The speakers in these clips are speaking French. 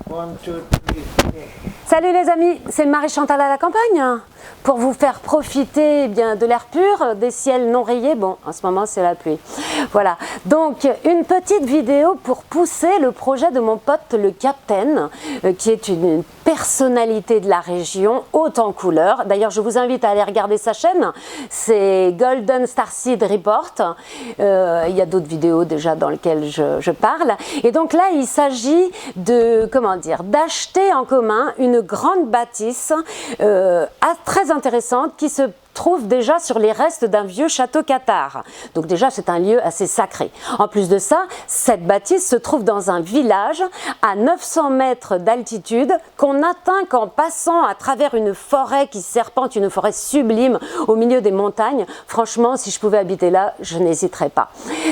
One, two, three, yeah. Salut les amis, c'est Marie-Chantal à la campagne pour vous faire profiter bien de l'air pur, des ciels non rayés. Bon, en ce moment c'est la pluie. Voilà, donc une petite vidéo pour pousser le projet de mon pote le Captain, qui est une personnalité de la région, haute en couleurs. D'ailleurs, je vous invite à aller regarder sa chaîne, c'est Golden Starseed Report. Il y a d'autres vidéos déjà dans lesquelles je parle. Et donc là, il s'agit de, comment dire, d'acheter en commun une grande bâtisse très intéressante qui se trouve déjà sur les restes d'un vieux château cathare. Donc déjà, c'est un lieu assez sacré. En plus de ça, cette bâtisse se trouve dans un village à 900 mètres d'altitude qu'on atteint qu'en passant à travers une forêt qui serpente, une forêt sublime au milieu des montagnes. Franchement, si je pouvais habiter là, je n'hésiterais pas.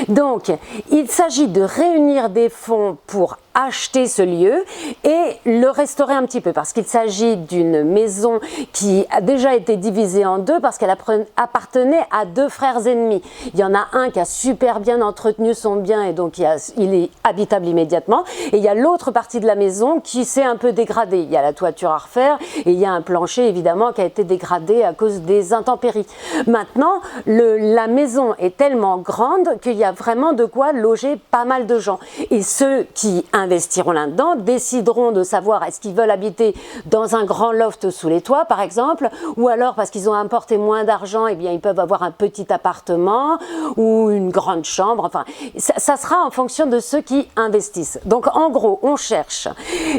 Donc, il s'agit de réunir des fonds pour acheter ce lieu et le restaurer un petit peu parce qu'il s'agit d'une maison qui a déjà été divisée en deux parce qu'elle appartenait à deux frères ennemis. Il y en a un qui a super bien entretenu son bien et donc il est habitable immédiatement, et il y a l'autre partie de la maison qui s'est un peu dégradée. Il y a la toiture à refaire et il y a un plancher évidemment qui a été dégradé à cause des intempéries. Maintenant, la maison est tellement grande qu'il y a vraiment de quoi loger pas mal de gens, et ceux qui investiront là-dedans décideront de savoir est-ce qu'ils veulent habiter dans un grand loft sous les toits par exemple, ou alors parce qu'ils ont apporté moins d'argent, eh bien ils peuvent avoir un petit appartement ou une grande chambre. Enfin, ça sera en fonction de ceux qui investissent. Donc en gros, on cherche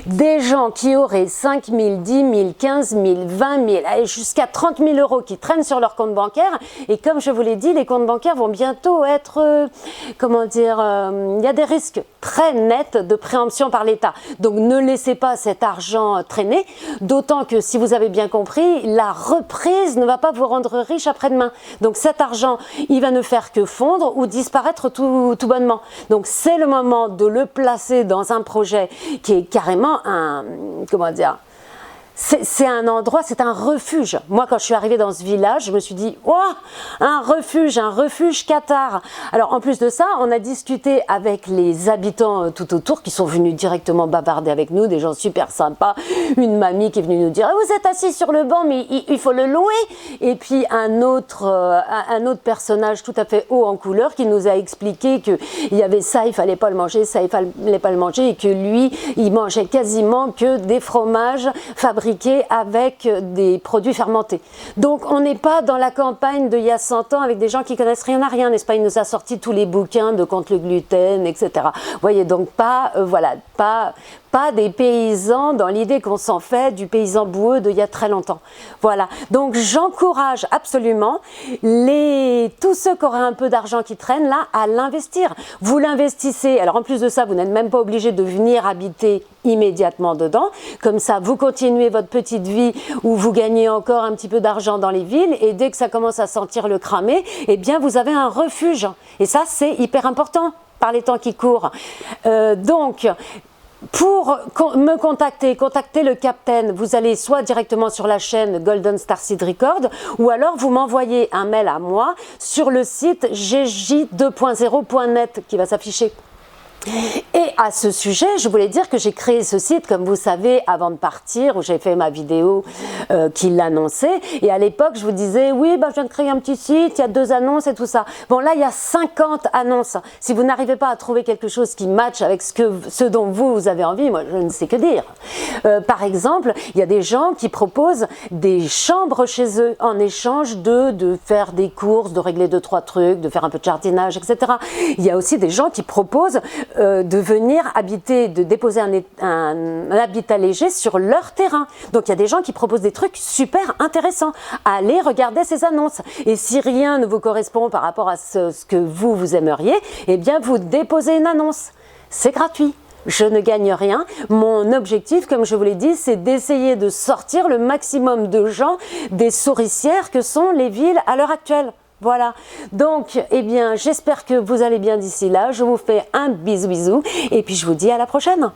des gens qui auraient 5 000, 10 000, 15 000, 20 000, allez, jusqu'à 30 000 euros qui traînent sur leur compte bancaire. Et comme je vous l'ai dit, les comptes bancaires vont bientôt être, comment dire, il y a des risques très nets de préemption par l'État. Donc ne laissez pas cet argent traîner, d'autant que si vous avez bien compris, la reprise ne va pas vous rendre riche après-demain. Donc cet argent, il va ne faire que fondre ou disparaître tout bonnement. Donc c'est le moment de le placer dans un projet qui est carrément un, comment dire, c'est un endroit, c'est un refuge. Moi, quand je suis arrivée dans ce village, je me suis dit, oh, un refuge cathare. Alors, en plus de ça, on a discuté avec les habitants tout autour qui sont venus directement bavarder avec nous, des gens super sympas. Une mamie qui est venue nous dire, vous êtes assis sur le banc, mais il faut le louer. Et puis, un autre personnage tout à fait haut en couleur qui nous a expliqué qu'il y avait ça, il fallait pas le manger, ça, il fallait pas le manger, et que lui, il mangeait quasiment que des fromages fabriqués avec des produits fermentés. Donc on n'est pas dans la campagne d'il y a 100 ans avec des gens qui connaissent rien à rien, n'est-ce pas? Il nous a sorti tous les bouquins de contre le gluten, etc. Vous voyez, donc pas, voilà, pas des paysans dans l'idée qu'on s'en fait du paysan boueux d'il y a très longtemps. Voilà, donc j'encourage absolument tous ceux qui auraient un peu d'argent qui traîne là à l'investir. Vous l'investissez, alors en plus de ça, vous n'êtes même pas obligé de venir habiter immédiatement dedans. Comme ça, vous continuez votre petite vie où vous gagnez encore un petit peu d'argent dans les villes, et dès que ça commence à sentir le cramé, eh bien vous avez un refuge. Et ça, c'est hyper important par les temps qui courent. Donc, pour me contacter le Captain, vous allez soit directement sur la chaîne Golden Starseed Record, ou alors vous m'envoyez un mail à moi sur le site gj2.0.net qui va s'afficher. Et à ce sujet, je voulais dire que j'ai créé ce site, comme vous savez, avant de partir, où j'ai fait ma vidéo qui l'annonçait. Et à l'époque, je vous disais, oui, je viens de créer un petit site, il y a 2 annonces et tout ça. Bon, là, il y a 50 annonces. Si vous n'arrivez pas à trouver quelque chose qui matche avec ce dont vous avez envie, moi, je ne sais que dire. Par exemple, il y a des gens qui proposent des chambres chez eux en échange de faire des courses, de régler 2-3 trucs, de faire un peu de jardinage, etc. Il y a aussi des gens qui proposent de venir habiter, de déposer un habitat léger sur leur terrain. Donc il y a des gens qui proposent des trucs super intéressants. Allez regarder ces annonces. Et si rien ne vous correspond par rapport à ce que vous aimeriez, eh bien vous déposez une annonce. C'est gratuit. Je ne gagne rien. Mon objectif, comme je vous l'ai dit, c'est d'essayer de sortir le maximum de gens des souricières que sont les villes à l'heure actuelle. Voilà, donc eh bien j'espère que vous allez bien d'ici là, je vous fais un bisou et puis je vous dis à la prochaine.